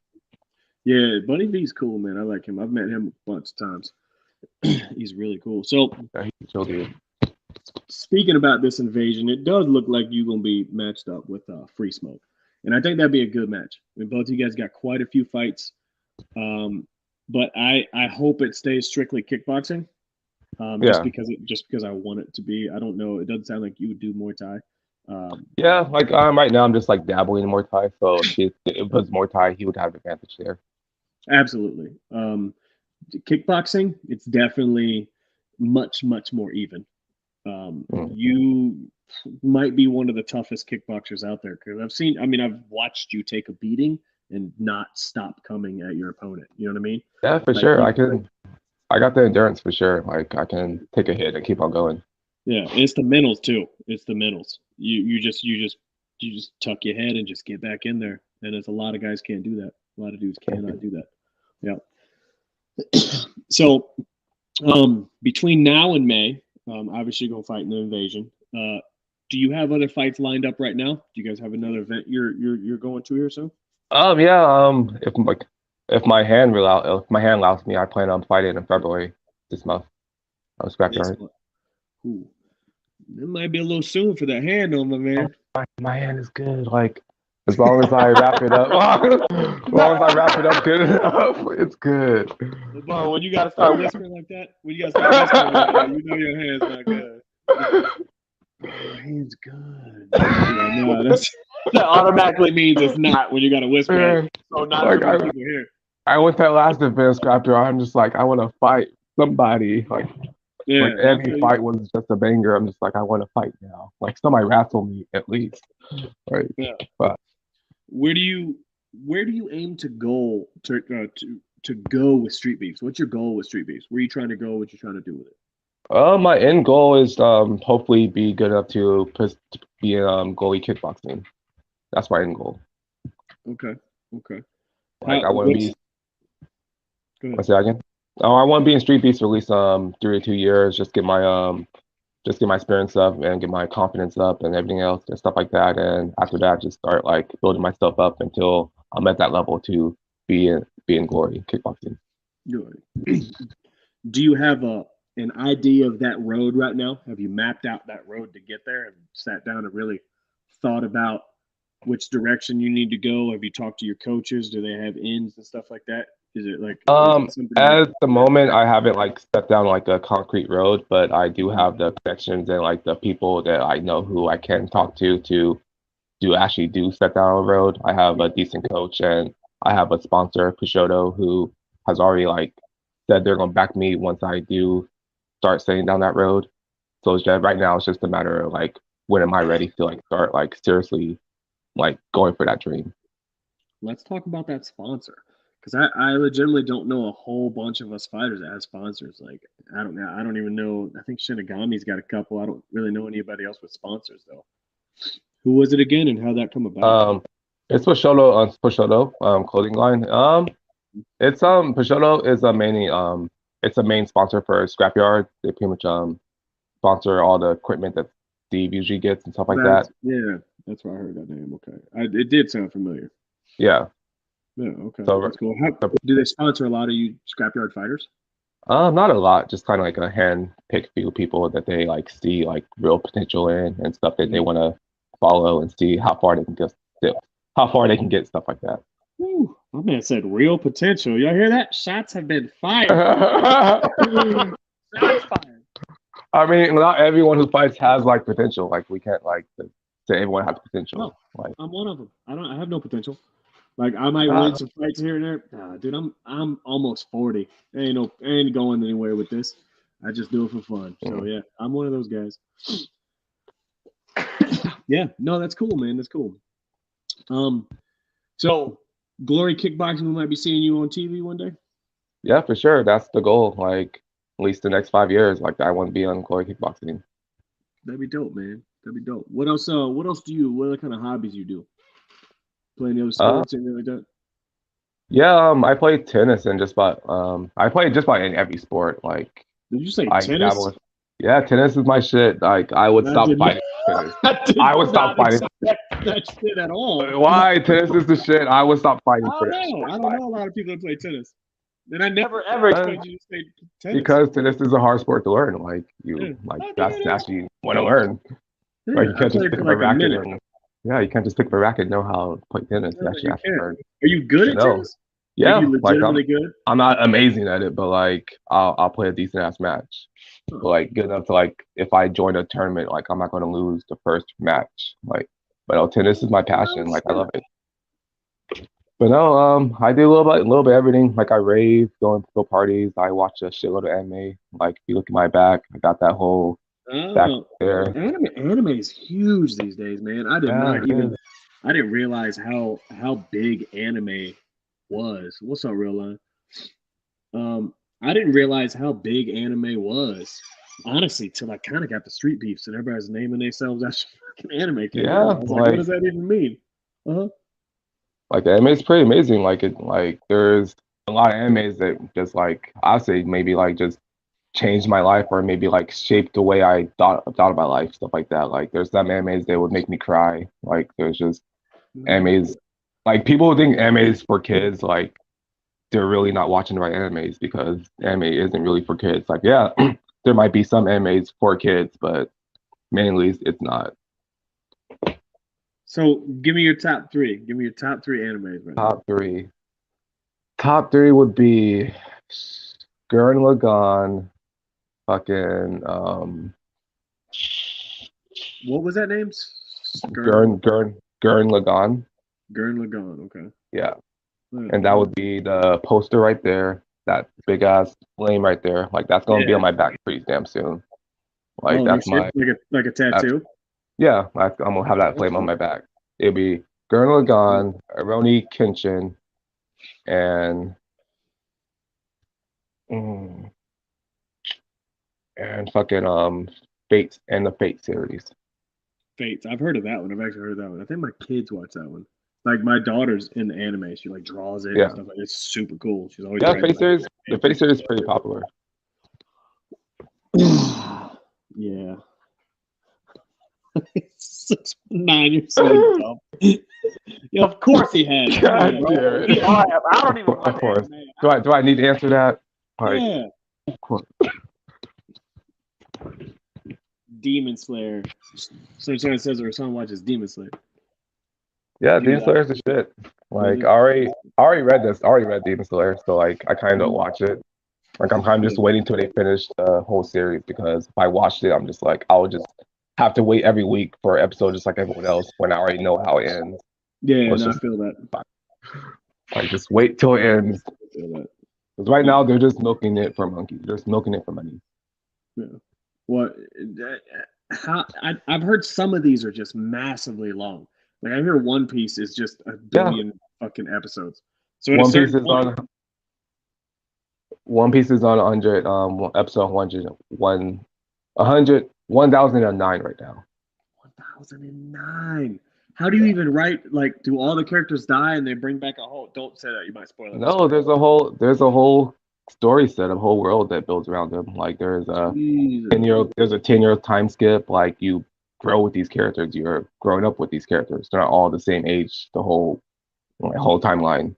[SPEAKER 1] Yeah, Bunny V's cool, man. I like him. I've met him a bunch of times. He's really cool. So
[SPEAKER 2] Yeah, he's a chill dude.
[SPEAKER 1] speaking about this invasion, it does look like you're gonna be matched up with Free Smoke, and I think that'd be a good match. I mean, both of you guys got quite a few fights, um, but I hope it stays strictly kickboxing.
[SPEAKER 2] Yeah.
[SPEAKER 1] Just because I want it to be. I don't know. It doesn't sound like you would do Muay Thai.
[SPEAKER 2] Yeah, like right now I'm just like dabbling in Muay Thai, so if it was Muay Thai, he would have advantage there.
[SPEAKER 1] Absolutely. Kickboxing, it's definitely much more even.
[SPEAKER 2] Mm.
[SPEAKER 1] You might be one of the toughest kickboxers out there because I mean, I've watched you take a beating and not stop coming at your opponent. You know what I mean?
[SPEAKER 2] Yeah, for
[SPEAKER 1] Like
[SPEAKER 2] sure.
[SPEAKER 1] you,
[SPEAKER 2] I can. I got the endurance for sure. Like I can take a hit and keep on going.
[SPEAKER 1] yeah. And it's the mentals too. It's the mentals. You just tuck your head and just get back in there. And there's a lot of guys can't do that. A lot of dudes
[SPEAKER 2] Thank
[SPEAKER 1] cannot
[SPEAKER 2] you.
[SPEAKER 1] do that. Yeah. So between now and May, obviously you're gonna fight in the invasion. Do you have other fights lined up right now? Do you guys have another event you're going to here soon?
[SPEAKER 2] Yeah. If my hand allows me, I plan on fighting in February this month. On
[SPEAKER 1] This
[SPEAKER 2] Scrapyard.
[SPEAKER 1] one. Ooh, it might be a little soon for that hand on my
[SPEAKER 2] Oh,
[SPEAKER 1] man.
[SPEAKER 2] my hand is good. Like as long as I wrap it up, as long as I wrap it up good enough, it's good.
[SPEAKER 1] But when you gotta start whispering like that, when you gotta start whispering like that, you know your hand's not good. Oh, my hand's good. Yeah, no, that automatically means it's not when you gotta whisper it.
[SPEAKER 2] Man,
[SPEAKER 1] So not too
[SPEAKER 2] like
[SPEAKER 1] many people here.
[SPEAKER 2] I went that last event Scrapyard. I'm just like I want to fight somebody. Like
[SPEAKER 1] Yeah, I
[SPEAKER 2] every
[SPEAKER 1] feel you.
[SPEAKER 2] fight was just a banger. I'm just like I want to fight now. Like somebody wrestle me at least. Right.
[SPEAKER 1] Yeah.
[SPEAKER 2] But
[SPEAKER 1] Where do you where do you aim to go with Street Beefs? What's your goal with Street Beefs? Where are you trying to go? What you trying to do with it?
[SPEAKER 2] my end goal is hopefully be good enough to be in goalie kickboxing. That's my end goal.
[SPEAKER 1] Okay, okay.
[SPEAKER 2] Like
[SPEAKER 1] How
[SPEAKER 2] I want to
[SPEAKER 1] what's
[SPEAKER 2] be.
[SPEAKER 1] Go ahead.
[SPEAKER 2] What's that again? Oh, I want to be in Street Beats for at least 3 to 2 years. Just get my experience up and get my confidence up and everything else and stuff like that. And after that, just start like building myself up until I'm at that level to be in glory kickboxing.
[SPEAKER 1] Good. Do you have a an idea of that road right now? Have you mapped out that road to get there and sat down and really thought about which direction you need to go? Have you talked to your coaches? Do they have ends and stuff like that? Is it something you
[SPEAKER 2] At the moment, I haven't like stepped down like a concrete road, but I do have the connections and like the people that I know who I can talk to do actually do step down a road. I have a decent coach and I have a sponsor, Peugeot, who has already like said they're gonna back me once I do start setting down that road. So it's just, right now it's just a matter of like when am I ready to like start like seriously like going for that dream.
[SPEAKER 1] Let's talk about that sponsor because I legitimately don't know a whole bunch of us fighters as sponsors. Like I don't even know. I think Shinigami's got a couple. I don't really know anybody else with sponsors though. Who was it again, and how that come about?
[SPEAKER 2] Um, it's Peugeot clothing line. It's Peugeot is a mainly it's a main sponsor for Scrapyard. They pretty much sponsor all the equipment that Steve usually gets and stuff like that.
[SPEAKER 1] That's yeah. That's why I heard that name. Okay, it did sound familiar.
[SPEAKER 2] Yeah.
[SPEAKER 1] Yeah. Okay,
[SPEAKER 2] So
[SPEAKER 1] that's cool. How do they sponsor a lot of you scrapyard fighters?
[SPEAKER 2] not a lot, just kind of like a hand pick few people that they like see like real potential in and stuff that they
[SPEAKER 1] Mm.
[SPEAKER 2] want to follow and see how far they can get, how far they can get stuff like that.
[SPEAKER 1] Whew, my man said real potential. Y'all hear that? Shots have been fired. Shots fired.
[SPEAKER 2] I mean, not everyone who fights has like potential. Like we can't like say everyone has
[SPEAKER 1] No,
[SPEAKER 2] potential. Like
[SPEAKER 1] I'm one of them. I have no potential. Like I might win
[SPEAKER 2] uh,
[SPEAKER 1] some fights here and there. Nah, dude, I'm almost 40. Ain't going anywhere with this. I just do it for fun. So
[SPEAKER 2] mm,
[SPEAKER 1] yeah, I'm one of those guys. Yeah, no, that's cool, man. That's cool. Um, so Glory Kickboxing, we might be seeing you on TV one day.
[SPEAKER 2] yeah, for sure. That's the goal. Like at least the next 5 years. Like I want to be on Glory Kickboxing.
[SPEAKER 1] That'd be dope, man. That'd be dope. What else? What else do you? What other kind of hobbies you do? Play any other
[SPEAKER 2] Uh,
[SPEAKER 1] sports, anything like that?
[SPEAKER 2] yeah. I play tennis and just about I play just about in every sport. Like
[SPEAKER 1] Did you say
[SPEAKER 2] I dabble
[SPEAKER 1] tennis?
[SPEAKER 2] with. Yeah, tennis is my shit. Like I would
[SPEAKER 1] I
[SPEAKER 2] stop
[SPEAKER 1] did not,
[SPEAKER 2] fighting tennis.
[SPEAKER 1] I did
[SPEAKER 2] I would stop
[SPEAKER 1] not
[SPEAKER 2] fighting.
[SPEAKER 1] expect that shit at all.
[SPEAKER 2] Why? Tennis is the shit. I would stop fighting
[SPEAKER 1] I don't
[SPEAKER 2] for that
[SPEAKER 1] know.
[SPEAKER 2] shit.
[SPEAKER 1] I don't
[SPEAKER 2] Like,
[SPEAKER 1] know a lot of people that play tennis. And I never ever
[SPEAKER 2] uh,
[SPEAKER 1] expect you to say tennis.
[SPEAKER 2] because tennis is a hard sport to learn. Like
[SPEAKER 1] Yeah.
[SPEAKER 2] you, like
[SPEAKER 1] I think
[SPEAKER 2] that's
[SPEAKER 1] it is.
[SPEAKER 2] actually want to learn. Like
[SPEAKER 1] Yeah,
[SPEAKER 2] you
[SPEAKER 1] I
[SPEAKER 2] can't just
[SPEAKER 1] played
[SPEAKER 2] pick
[SPEAKER 1] for
[SPEAKER 2] up a
[SPEAKER 1] like a
[SPEAKER 2] racket
[SPEAKER 1] minute.
[SPEAKER 2] and yeah, you can't just pick up a racket and know how to play tennis. You
[SPEAKER 1] No,
[SPEAKER 2] actually
[SPEAKER 1] you
[SPEAKER 2] have to
[SPEAKER 1] can't.
[SPEAKER 2] learn.
[SPEAKER 1] Are you good
[SPEAKER 2] You
[SPEAKER 1] at
[SPEAKER 2] know?
[SPEAKER 1] tennis? Like
[SPEAKER 2] Yeah,
[SPEAKER 1] you
[SPEAKER 2] like
[SPEAKER 1] legitimately good?
[SPEAKER 2] I'm not amazing at it, but like I'll play a decent ass match.
[SPEAKER 1] Huh.
[SPEAKER 2] But like good enough to like if I join a tournament, like I'm not gonna lose the first match. Like, but no, tennis is my
[SPEAKER 1] Oh
[SPEAKER 2] passion. Like I
[SPEAKER 1] shit.
[SPEAKER 2] love it. But no, I do a little bit of everything. Like I rave, go parties. I watch a shitload of anime. Like if you look at my back, I got that whole back
[SPEAKER 1] Oh,
[SPEAKER 2] there.
[SPEAKER 1] anime is huge these days, man.
[SPEAKER 2] Yeah, it is.
[SPEAKER 1] I didn't realize how big anime was. What's up, real line? I didn't realize how big anime was. Honestly, till I kind of got the street beefs and everybody's naming themselves after fucking anime characters. I
[SPEAKER 2] Yeah,
[SPEAKER 1] was like, what does that even mean? Uh-huh.
[SPEAKER 2] like the anime is pretty amazing. Like there's a lot of animes that just like I say maybe like just changed my life or maybe like shaped the way I thought about life, stuff like that. Like there's some animes that would make me cry. Like there's just animes like people who think anime is for kids, like they're really not watching the right animes because anime isn't really for kids. Like yeah, there might be some animes for kids, but mainly it's not.
[SPEAKER 1] So give me your top three. Give me your top three animes right now.
[SPEAKER 2] Top three. Top three would be Gurren Lagann, fucking
[SPEAKER 1] What was that name?
[SPEAKER 2] Gurren Lagann.
[SPEAKER 1] Gurren Lagann. Okay.
[SPEAKER 2] Yeah.
[SPEAKER 1] Hmm.
[SPEAKER 2] And that would be the poster right there, that big ass flame right there. Like that's gonna be
[SPEAKER 1] Yeah.
[SPEAKER 2] on my back pretty damn soon. Like
[SPEAKER 1] Oh no
[SPEAKER 2] that's
[SPEAKER 1] shit.
[SPEAKER 2] my
[SPEAKER 1] Like a
[SPEAKER 2] that's
[SPEAKER 1] tattoo.
[SPEAKER 2] yeah, I'm gonna have that
[SPEAKER 1] That's
[SPEAKER 2] flame on
[SPEAKER 1] cool.
[SPEAKER 2] my back. It'll be Gurren Lagann, Aroni Kenshin, and mm, and fucking Fates and the Fate series.
[SPEAKER 1] Fates. I've heard of that one. I've actually heard of that one. I think my kids watch that one. Like my daughter's in the anime. She like draws it and
[SPEAKER 2] Yeah.
[SPEAKER 1] stuff like It's super cool. She's always
[SPEAKER 2] Yeah,
[SPEAKER 1] writing
[SPEAKER 2] Fate
[SPEAKER 1] about
[SPEAKER 2] series the Fate
[SPEAKER 1] it.
[SPEAKER 2] series is pretty popular.
[SPEAKER 1] Yeah. 6'9", you're so dumb. Yeah, of course he has. Come
[SPEAKER 2] God
[SPEAKER 1] on, bro.
[SPEAKER 2] damn
[SPEAKER 1] We
[SPEAKER 2] it.
[SPEAKER 1] all have. I don't even
[SPEAKER 2] Of
[SPEAKER 1] watch
[SPEAKER 2] course.
[SPEAKER 1] anime.
[SPEAKER 2] Do I need to answer that? Like
[SPEAKER 1] Yeah.
[SPEAKER 2] of course.
[SPEAKER 1] Demon Slayer. Sunshine says her son watches Demon Slayer.
[SPEAKER 2] Yeah,
[SPEAKER 1] Give me
[SPEAKER 2] Demon
[SPEAKER 1] that.
[SPEAKER 2] Slayer's the shit. Like
[SPEAKER 1] Mhm.
[SPEAKER 2] I already read this. I already read Demon Slayer, so like I kind of don't
[SPEAKER 1] Mhm.
[SPEAKER 2] watch it. Like I'm kind of
[SPEAKER 1] Yeah.
[SPEAKER 2] just waiting till they finish the whole series because if I watched it, I'm just like I would just have to wait every week for an episode just like everyone else when I already know how it ends.
[SPEAKER 1] Yeah,
[SPEAKER 2] Or it's
[SPEAKER 1] no, I
[SPEAKER 2] just
[SPEAKER 1] feel that.
[SPEAKER 2] like just wait till it ends.
[SPEAKER 1] I feel that.
[SPEAKER 2] Because right now they're just milking it for monkeys. They're just milking it for money.
[SPEAKER 1] Yeah. What? I've heard some of these are just massively long. Like I hear One Piece is just a
[SPEAKER 2] Yeah,
[SPEAKER 1] billion fucking episodes. So at a
[SPEAKER 2] One Piece
[SPEAKER 1] certain
[SPEAKER 2] is
[SPEAKER 1] point,
[SPEAKER 2] on One Piece is on 100 episode 1009 right now.
[SPEAKER 1] 1009. How do you
[SPEAKER 2] Yeah.
[SPEAKER 1] even write? Like, do all the characters die and they bring back a whole? Don't say that. You might spoil
[SPEAKER 2] No,
[SPEAKER 1] episode.
[SPEAKER 2] there's a whole story set, a whole world that builds around them. Like
[SPEAKER 1] Jesus.
[SPEAKER 2] there's a 10-year time skip. Like you grow with these characters, you're growing up with these characters. They're not all the same age, the whole timeline.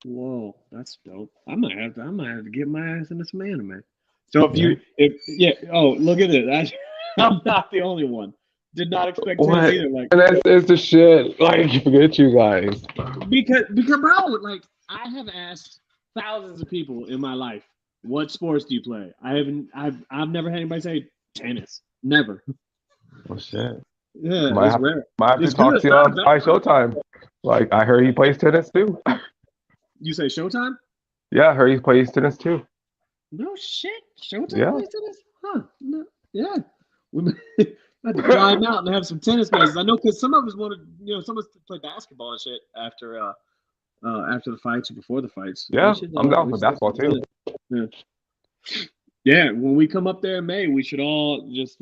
[SPEAKER 1] Whoa, that's dope. I might have to get my ass into some anime. So
[SPEAKER 2] Yeah.
[SPEAKER 1] if yeah, oh look at this. I'm not the only one. Did not expect tennis
[SPEAKER 2] What?
[SPEAKER 1] either. Like
[SPEAKER 2] And that's it's the shit. Like forget you guys.
[SPEAKER 1] because bro, like I have asked thousands of people in my life, what sports do you play? I've never had anybody say tennis. Never.
[SPEAKER 2] Oh shit.
[SPEAKER 1] Yeah,
[SPEAKER 2] Might
[SPEAKER 1] it's
[SPEAKER 2] have,
[SPEAKER 1] rare.
[SPEAKER 2] might have to
[SPEAKER 1] It's good.
[SPEAKER 2] talk
[SPEAKER 1] It's
[SPEAKER 2] to you
[SPEAKER 1] not a
[SPEAKER 2] on
[SPEAKER 1] bad.
[SPEAKER 2] by Showtime. Like I heard he plays tennis too.
[SPEAKER 1] You say Showtime?
[SPEAKER 2] Yeah, I heard he plays tennis too.
[SPEAKER 1] No shit. Showtime
[SPEAKER 2] Yeah.
[SPEAKER 1] plays tennis? Huh. No. Yeah. We might have to fly him out and have some tennis matches. I know because some of us want to, some of us play basketball and shit after the fights or before the fights.
[SPEAKER 2] Yeah, I'm down for basketball too.
[SPEAKER 1] Yeah. Yeah, when we come up there in May, we should all just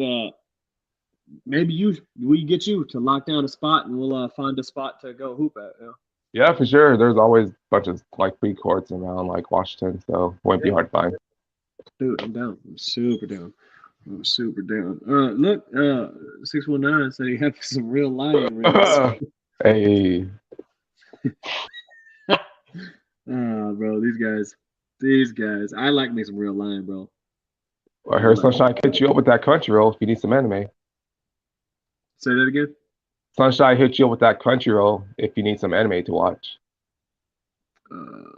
[SPEAKER 1] maybe we get you to lock down a spot and we'll find a spot to go hoop at. Yeah.
[SPEAKER 2] Yeah, for sure. There's always a bunch of like free courts around like Washington, so it won't be
[SPEAKER 1] Yeah.
[SPEAKER 2] hard to find.
[SPEAKER 1] Dude, I'm down. I'm super down. I'm super down. Look, 619 said he had some real lion ribs.
[SPEAKER 2] Hey,
[SPEAKER 1] Bro, these guys. I like me some real lion, bro.
[SPEAKER 2] I heard Sunshine hit you up with that Crunchyroll if you need some anime.
[SPEAKER 1] Say that again.
[SPEAKER 2] Sunshine hit you up with that Crunchyroll if you need some anime to watch.
[SPEAKER 1] Uh,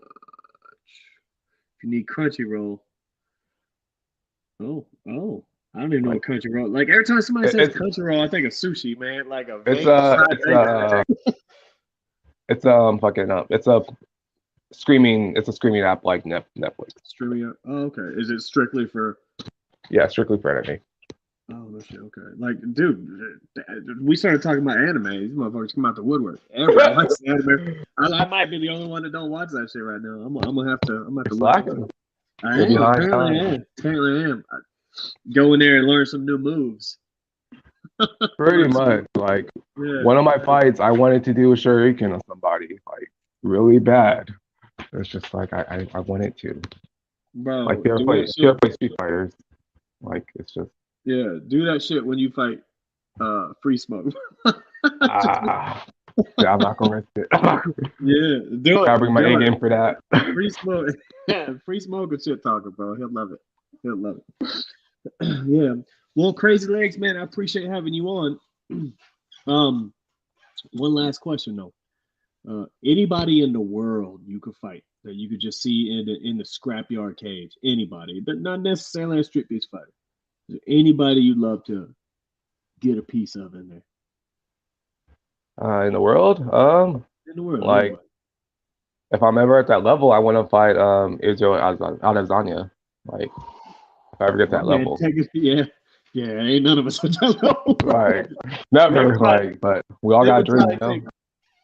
[SPEAKER 1] if you need Crunchyroll. Oh. I don't even know what Crunchyroll. Like every time somebody says Crunchyroll, I think of sushi, man. Like a
[SPEAKER 2] it's a streaming app like Netflix.
[SPEAKER 1] Streaming app. Oh, okay. Is it strictly for?
[SPEAKER 2] Yeah, strictly for anime.
[SPEAKER 1] Oh, no shit. Okay. Like, dude, we started talking about anime. These motherfuckers come out the woodwork. Everybody likes anime. I might be the only one that don't watch that shit right now. I'm gonna have to look at it. I am. Apparently I am. Go in there and learn some new moves.
[SPEAKER 2] Pretty much. Like one of my fights, I wanted to do a shuriken on somebody, like really bad. It's just like I wanted to.
[SPEAKER 1] Bro,
[SPEAKER 2] like play Street Fighters. Like it's just
[SPEAKER 1] do that shit when you fight Free Smoke.
[SPEAKER 2] Yeah, I'm not gonna risk it.
[SPEAKER 1] Do it.
[SPEAKER 2] Gotta bring my A game for that.
[SPEAKER 1] Free Smoke. Free Smoke and shit talker, bro. He'll love it. Yeah. Well, Crazy Legs, man, I appreciate having you on. One last question though. Anybody in the world you could fight that you could just see in the scrapyard cage? Anybody, but not necessarily a Sreetbeefs fighter. Anybody you'd love to get a piece of in there?
[SPEAKER 2] In the world?
[SPEAKER 1] In the world,
[SPEAKER 2] like
[SPEAKER 1] anyway.
[SPEAKER 2] If I'm ever at that level, I want to fight Israel Adesanya. Like if I ever get that level.
[SPEAKER 1] Ain't none of us at that level.
[SPEAKER 2] Right. Never. But we all got a dream, you know?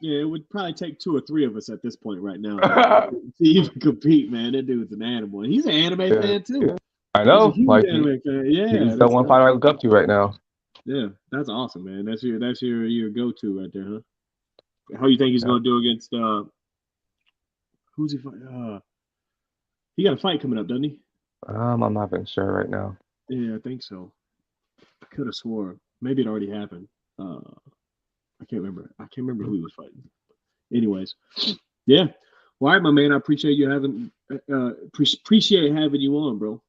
[SPEAKER 1] Yeah, it would probably take 2 or 3 of us at this point right now to even compete, man. That dude's an animal. He's an anime fan too.
[SPEAKER 2] Yeah. I know.
[SPEAKER 1] Like anime fan.
[SPEAKER 2] He's the one fighter I look up to right now.
[SPEAKER 1] Yeah, that's awesome, man. That's your go-to right there, huh? How you think he's gonna do against who's he fighting? He got a fight coming up, doesn't he?
[SPEAKER 2] I'm not even sure right now.
[SPEAKER 1] Yeah, I think so. I could have swore maybe it already happened. I can't remember. Who he was fighting. Anyways, yeah. Well, all right, my man. I appreciate you appreciate having you on, bro.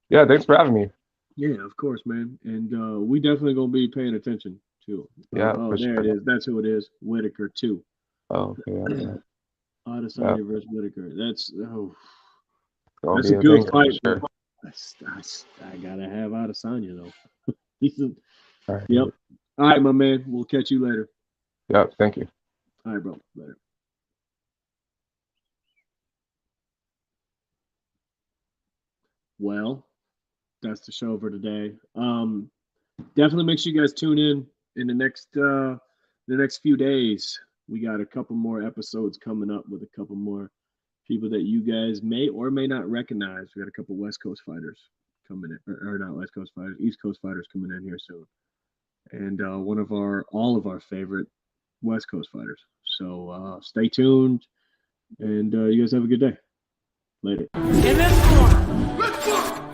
[SPEAKER 2] Yeah, thanks for having me.
[SPEAKER 1] Yeah, of course, man. And we definitely gonna be paying attention to.
[SPEAKER 2] Yeah.
[SPEAKER 1] There it is. That's who it is. Whitaker too.
[SPEAKER 2] Oh, okay. Yeah.
[SPEAKER 1] Adesanya versus Whitaker. That's
[SPEAKER 2] that's
[SPEAKER 1] a good fight.
[SPEAKER 2] Sure.
[SPEAKER 1] I gotta have Adesanya though.
[SPEAKER 2] Right.
[SPEAKER 1] Yep. All right, my man. We'll catch you later.
[SPEAKER 2] Yep. Thank you.
[SPEAKER 1] All right, bro. Later. Well, that's the show for today. Definitely make sure you guys tune in the next few days. We got a couple more episodes coming up with a couple more people that you guys may or may not recognize. We got a couple West Coast fighters coming in, or not West Coast fighters, East Coast fighters coming in here soon, and all of our favorite West Coast fighters. So stay tuned, and you guys have a good day. Later. In this corner, let's go.